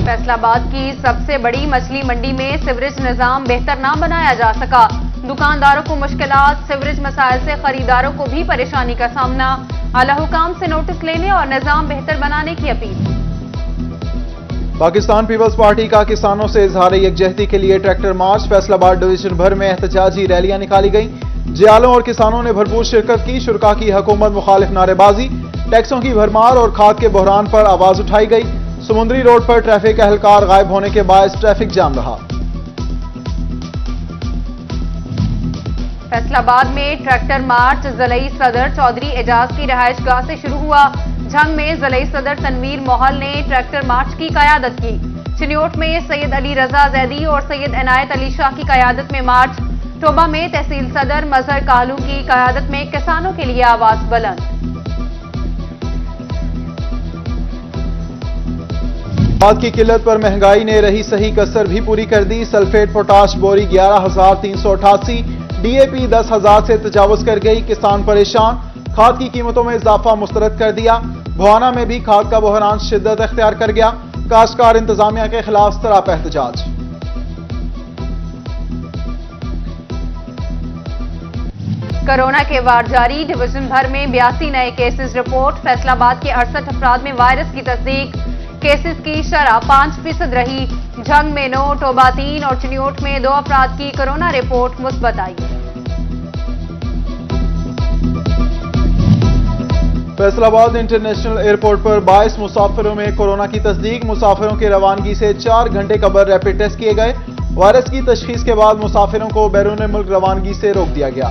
फैसलाबाद की सबसे बड़ी मछली मंडी में सीवरेज निजाम बेहतर ना बनाया जा सका। दुकानदारों को मुश्किलात, सीवरेज मसाइल से खरीदारों को भी परेशानी का सामना। आला हुकाम से नोटिस लेने और निजाम बेहतर बनाने की अपील। पाकिस्तान पीपल्स पार्टी का किसानों से इजहार यकजहती के लिए ट्रैक्टर मार्च। फैसलाबाद डिवीजन भर में एहतजाजी रैलियां निकाली गई। जियालों और किसानों ने भरपूर शिरकत की। शुरका की हुकूमत मुखालिफ नारेबाजी, टैक्सों की भरमार और खाद के बहरान पर आवाज उठाई गई। समुद्री रोड पर ट्रैफिक एहलकार गायब होने के बायस ट्रैफिक जाम रहा। फैसलाबाद में ट्रैक्टर मार्च ज़लई सदर चौधरी एजाज की रहायशगाह से शुरू हुआ। झंग में ज़लई सदर तनवीर मोहल ने ट्रैक्टर मार्च की कयादत की। चिन्योट में सैयद अली रजा जैदी और सैयद इनायत अली शाह की कयादत में मार्च। टोबा में तहसील सदर मजहर कालू की कयादत में किसानों के लिए आवाज बुलंद। खाद की किल्लत पर महंगाई ने रही सही कसर भी पूरी कर दी। सल्फेट पोटाश बोरी 11,388, डीएपी 10,000 से तजावुज कर गई। किसान परेशान, खाद की कीमतों में इजाफा मुस्तरद कर दिया। भवाना में भी खाद का बहरान शिद्दत अख्तियार कर गया। काश्तकार इंतजामिया के खिलाफ सरापा एहतजाज। कोरोना के वार जारी। डिवीजन भर में 82 नए केसेस रिपोर्ट। फैसलाबाद के 68 अफराद में वायरस की तस्दीक। केसेस की शरह 5% रही। झंग में 9, टोबा 3 और चिन्योट में 2 अफराद की कोरोना रिपोर्ट मुस्बत आई। फैसलाबाद इंटरनेशनल एयरपोर्ट पर 22 मुसाफिरों में कोरोना की तस्दीक। मुसाफिरों की रवानगी से 4 घंटे कबल रैपिड टेस्ट किए गए। वायरस की तशखीस के बाद मुसाफिरों को बैरून मुल्क रवानगी से रोक दिया गया।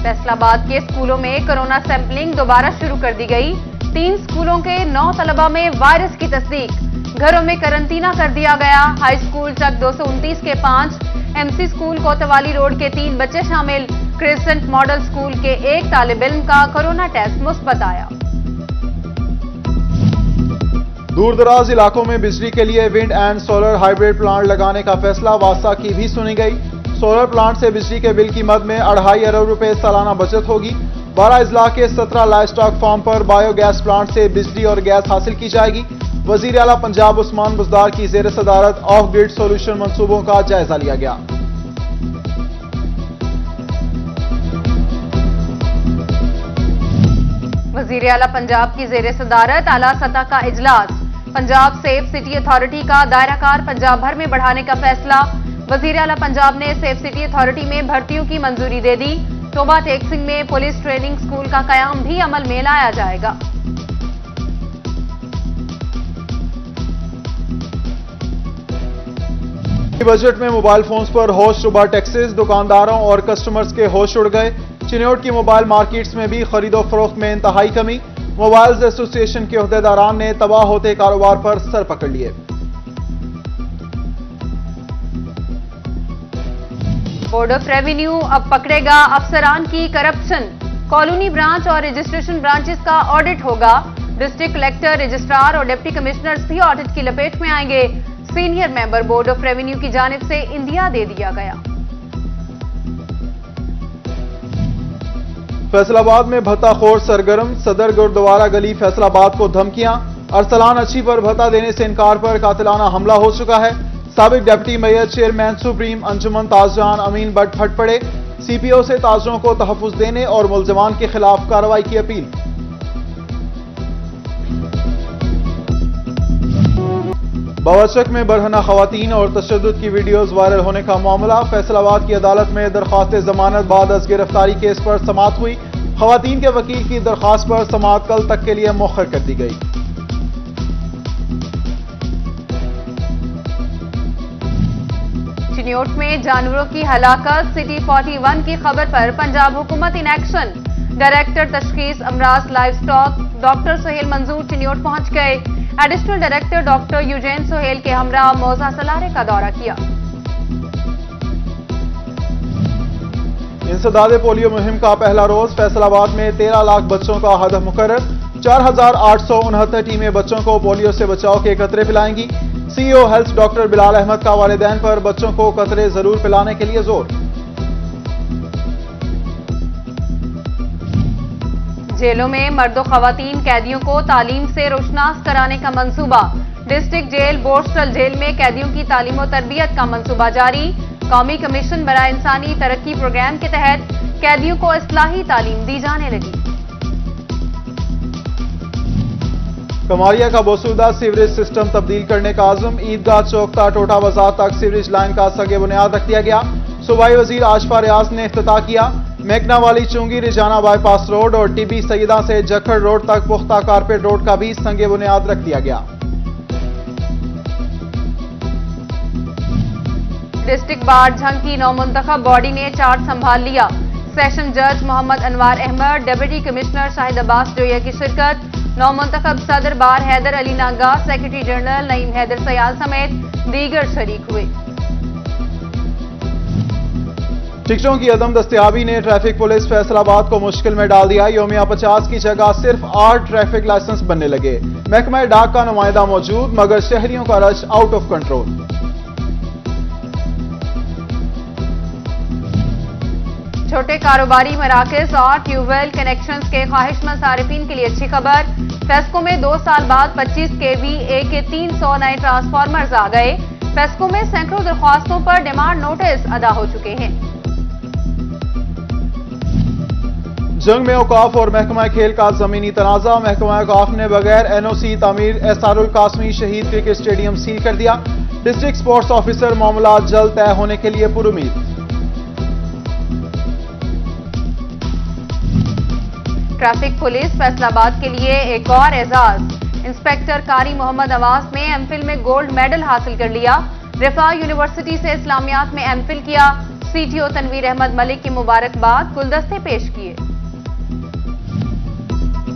फैसलाबाद के स्कूलों में कोरोना सैंपलिंग दोबारा शुरू कर दी गई। 3 स्कूलों के 9 तलबा में वायरस की तस्दीक। घरों में करंतना कर दिया गया। हाई स्कूल चक 229 के 5, एमसी स्कूल कोतवाली रोड के 3 बच्चे शामिल। क्रिसेंट मॉडल स्कूल के 1 तालिब इल्म का कोरोना टेस्ट मुस्बत आया। दूर दराज इलाकों में बिजली के लिए wind and solar hybrid plant लगाने का फैसला। वास्ता की भी सुनी गई। सोलर प्लांट से बिजली के बिल की मद में 2.5 अरब रुपए सालाना बचत होगी। 12 अजला के 17 लाइव स्टॉक फार्म पर बायोगैस प्लांट से बिजली और गैस हासिल की जाएगी। वजीर आला पंजाब उस्मान बुज़दार की जेर सदारत ऑफ ग्रिड सोल्यूशन मंसूबों का जायजा लिया गया। वजीर आला पंजाब की जेर सदारत आला सतह का इजलास। पंजाब सेफ सिटी अथॉरिटी का दायराकार पंजाब भर में बढ़ाने का फैसला। वजीर आला पंजाब ने सेफ सिटी अथॉरिटी में भर्तियों की मंजूरी दे दी। टोबा टेक्सिंग में पुलिस ट्रेनिंग स्कूल का कयाम भी अमल में लाया जाएगा। बजट में मोबाइल फोन्स पर होश रुबा टैक्सेस। दुकानदारों और कस्टमर्स के होश उड़ गए। चिन्योट की मोबाइल मार्केट्स में भी खरीदो फरोख्त में इंतहाई कमी। मोबाइल्स एसोसिएशन के अहदेदारान ने तबाह होते कारोबार पर सर पकड़ लिए। बोर्ड ऑफ रेवेन्यू अब पकड़ेगा अफसरान की करप्शन। कॉलोनी ब्रांच और रजिस्ट्रेशन ब्रांचेस का ऑडिट होगा। डिस्ट्रिक्ट कलेक्टर, रजिस्ट्रार और डिप्टी कमिश्नर्स भी ऑडिट की लपेट में आएंगे। Senior member board of revenue की जानिब से इंदिया दे दिया गया। फैसलाबाद में भत्ताखोर सरगर्म। सदर गुरुद्वारा गली फैसलाबाद को धमकियां। अरसलान अच्छी पर भत्ता देने से इनकार पर कातिलाना हमला हो चुका है। साबिक डिप्टी मेयर चेयरमैन सुप्रीम अंजुमन ताजरान अमीन भट्ट फट पड़े। सीपीओ से ताजरों को तहफ्फुज देने और मुलजमान के खिलाफ कार्रवाई की अपील। बावचक में बरहना खवातीन और तशद्दुद की वीडियोज वायरल होने का मामला। फैसलाबाद की अदालत में दरख्वास्त जमानत बाद अज गिरफ्तारी केस पर समाअत हुई। खवातीन के वकील की दरख्वास्त पर समाअत कल तक के लिए मौखर कर दी गई। चिन्योट में जानवरों की हलाकत। सिटी 41 की खबर पर पंजाब हुकूमत इन एक्शन। डायरेक्टर तशखीस अमराज livestock doctor Sohail Manzoor Chiniot पहुंच गए। एडिशनल डायरेक्टर डॉक्टर यूजेन सोहेल के हमरा मौजा सलारे का दौरा किया। इंसदाद पोलियो मुहिम का पहला रोज। फैसलाबाद में 13 लाख बच्चों का हदफ मुकर्रर। 4,869 टीमें बच्चों को पोलियो से बचाव के कतरे पिलाएंगी। CEO health doctor Bilal Ahmad का वालिदैन पर बच्चों को कतरे जरूर पिलाने के लिए जोर। जेलों में मर्दो खवातीन कैदियों को तालीम से रोशनास कराने का मंसूबा। डिस्ट्रिक्ट जेल बोर्स्टल जेल में कैदियों की तालीम और तरबियत का मंसूबा जारी। कौमी कमीशन बराए इंसानी तरक्की प्रोग्राम के तहत कैदियों को इस्लाही तालीम दी जाने लगी। कमारिया का बोसूदा सीवरेज सिस्टम तब्दील करने का आज़म। ईदगाह चौक ता टोटा बाजार तक सीवरेज लाइन का सगे बुनियाद रख दिया गया। सूबाई वजीर आशफा रियाज ने इफ्तिताह किया। मेघना वाली चुंगी रिजाना बाईपास रोड और टीबी सईदा से जखड़ रोड तक पुख्ता कारपेट रोड का भी संगे बुनियाद रख दिया गया। डिस्ट्रिक्ट बार झंग की नौमुंतखब बॉडी ने चार्ज संभाल लिया। सेशन जज मोहम्मद अनवार अहमद, डिप्टी कमिश्नर शाहिद अब्बास जोया की शिरकत। नौमुंतखब सदर बार हैदर अली नागा, सेक्रेटरी जनरल नईम हैदर सयाल समेत दीगर शरीक हुए। टिकटों की अदम दस्तयाबी ने ट्रैफिक पुलिस फैसलाबाद को मुश्किल में डाल दिया। योमिया 50 की जगह सिर्फ 8 ट्रैफिक लाइसेंस बनने लगे। महकमा डाक का नुमाइंदा मौजूद मगर शहरियों का रश आउट ऑफ कंट्रोल। छोटे कारोबारी मराकज और ट्यूबवेल कनेक्शंस के ख्वाहिशमंद सारिफिन के लिए अच्छी खबर। फेस्को में 2 साल बाद 25 kVA के 300 नए ट्रांसफार्मर्स आ गए। फेस्को में सैकड़ों दरख्वास्तों पर डिमांड नोटिस अदा हो चुके हैं। जंग में औकाफ और महकमा खेल का जमीनी तनाजा। महकमा औकाफ ने बगैर एनओसी तामीर एसआरुल कासमी शहीद क्रिकेट स्टेडियम सील कर दिया। डिस्ट्रिक्ट स्पोर्ट्स ऑफिसर मामला जल्द तय होने के लिए पुरुमीद। ट्रैफिक पुलिस फैसलाबाद के लिए एक और एजाज। इंस्पेक्टर कारी मोहम्मद अवास ने एमफिल में गोल्ड मेडल हासिल कर लिया। रिफा यूनिवर्सिटी से इस्लामियात में एमफिल किया। सीटीओ तनवीर अहमद मलिक की मुबारकबाद गुलदस्ते पेश किए।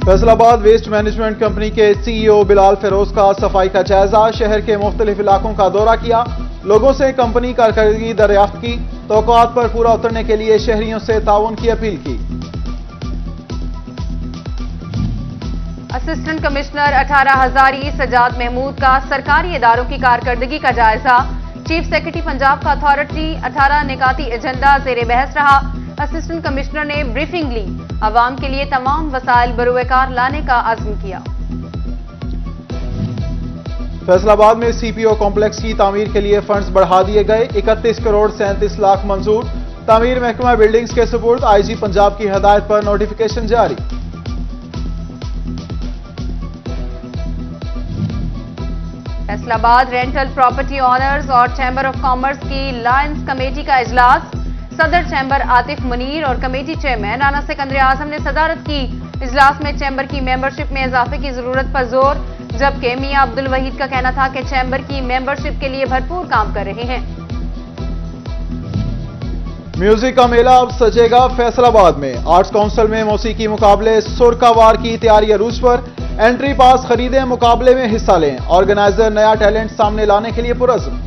फैसलाबाद वेस्ट मैनेजमेंट कंपनी के सीईओ बिलाल फिरोज का सफाई का जायजा। शहर के मुख्तलिफ इलाकों का दौरा किया। लोगों से कंपनी कारकर्दगी दरियाफ्त की। तौक़ात पर पूरा उतरने के लिए शहरियों से ताउन की अपील की। असिस्टेंट कमिश्नर 18 हजारी सजाद महमूद का सरकारी इदारों की कारकर्दगी का जायजा। चीफ सेक्रेटरी पंजाब का अथॉरिटी 18 निकाती एजेंडा ज़ेरे बहस रहा। असिस्टेंट कमिश्नर ने ब्रीफिंग ली। अवाम के लिए तमाम वसाइल बरूएकार लाने का अज़्म किया। फैसलाबाद में सीपीओ कॉम्प्लेक्स की तामीर के लिए फंड्स बढ़ा दिए गए। 31 करोड़ 37 लाख मंजूर। तामीर महकमा बिल्डिंग्स के सुपुर्द। आईजी पंजाब की हदायत पर नोटिफिकेशन जारी। फैसलाबाद रेंटल प्रॉपर्टी ऑनर्स और चैम्बर ऑफ कॉमर्स की लायंस कमेटी का इजलास। सदर चैम्बर आतिफ मुनीर और कमेटी चेयरमैन राना सिकंदर आजम ने सदारत की। इजलास में चैम्बर की मेंबरशिप में इजाफे की जरूरत पर जोर, जबकि मियां अब्दुल वहीद का कहना था कि चैम्बर की मेंबरशिप के लिए भरपूर काम कर रहे हैं। म्यूजिक का मेला अब सजेगा फैसलाबाद में। आर्ट्स काउंसिल में मौसीकी मुकाबले सुरकावार की तैयारी अरूज पर। एंट्री पास खरीदें, मुकाबले में हिस्सा लें। ऑर्गेनाइजर नया टैलेंट सामने लाने के लिए पुरज़्म।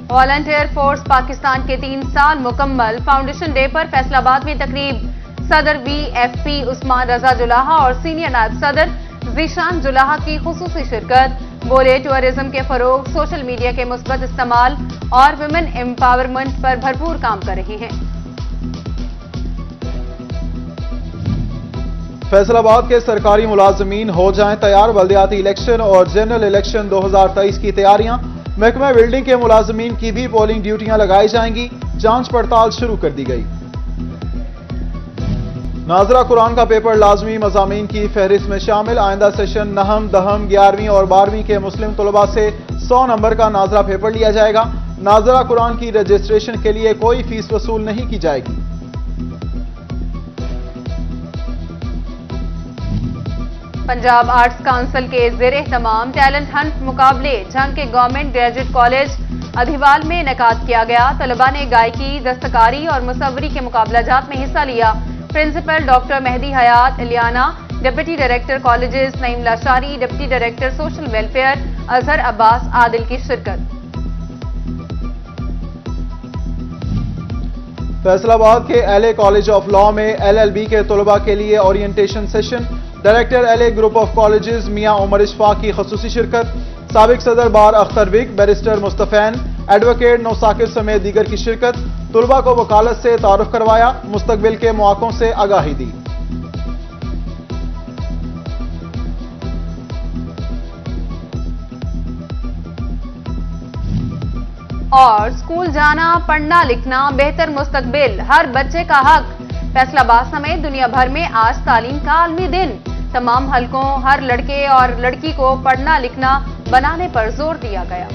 वॉलंटियर फोर्स पाकिस्तान के 3 साल मुकम्मल। फाउंडेशन डे पर फैसलाबाद में तकरीब। सदर वीएफपी उस्मान रजा जुलाहा और सीनियर नायब सदर जीशान जुलाहा की खुसूसी शिरकत। बोले टूरिज्म के फरोग, सोशल मीडिया के मुस्बत इस्तेमाल और वुमेन एम्पावरमेंट पर भरपूर काम कर रहे हैं। फैसलाबाद के सरकारी मुलाजमीन हो जाएं तैयार। बल्दियाती इलेक्शन और जनरल इलेक्शन 2023 की तैयारियां। महकमा बिल्डिंग के मुलाजमीन की भी पोलिंग ड्यूटियां लगाई जाएंगी। जांच पड़ताल शुरू कर दी गई। नाजरा कुरान का पेपर लाजमी मज़ामीन की फहरिस्त में शामिल। आइंदा सेशन नहम, दहम, 11वीं और 12वीं के मुस्लिम तलबा से 100 नंबर का नाजरा पेपर लिया जाएगा। नाजरा कुरान की रजिस्ट्रेशन के लिए कोई फीस वसूल नहीं की जाएगी। पंजाब आर्ट्स काउंसिल के ज़ेरे एहतमाम टैलेंट हंट मुकाबले झंग के गवर्नमेंट ग्रेजुएट कॉलेज अधिवाल में इनेकाद किया गया। तलबा ने गायकी, दस्तकारी और मुसव्वरी के मुकाबलाजात में हिस्सा लिया। प्रिंसिपल डॉक्टर मेहदी हयात इलियाना, deputy director colleges Naeem Lashari, deputy director social welfare Azhar Abbas Adil की शिरकत। फैसलाबाद के एलए कॉलेज ऑफ लॉ में एलएलबी के तलबा के लिए orientation session. Director LA group of colleges Mian Umar Ishfaq की खसूसी शिरकत। साबिक सदर बार अख्तर बिग, बैरिस्टर मुस्तफैन, एडवोकेट नौसाकिर समेत दीगर की शिरकत। तुलबा को वकालत से तारुफ करवाया, मुस्तकबिल के मौकों से आगाही दी। और स्कूल जाना, पढ़ना लिखना, बेहतर मुस्तकबिल हर बच्चे का हक। फैसलाबाद समेत दुनिया भर में आज तालीम का आलमी दिन। तमाम हलकों हर लड़के और लड़की को पढ़ना लिखना बनाने पर जोर दिया गया।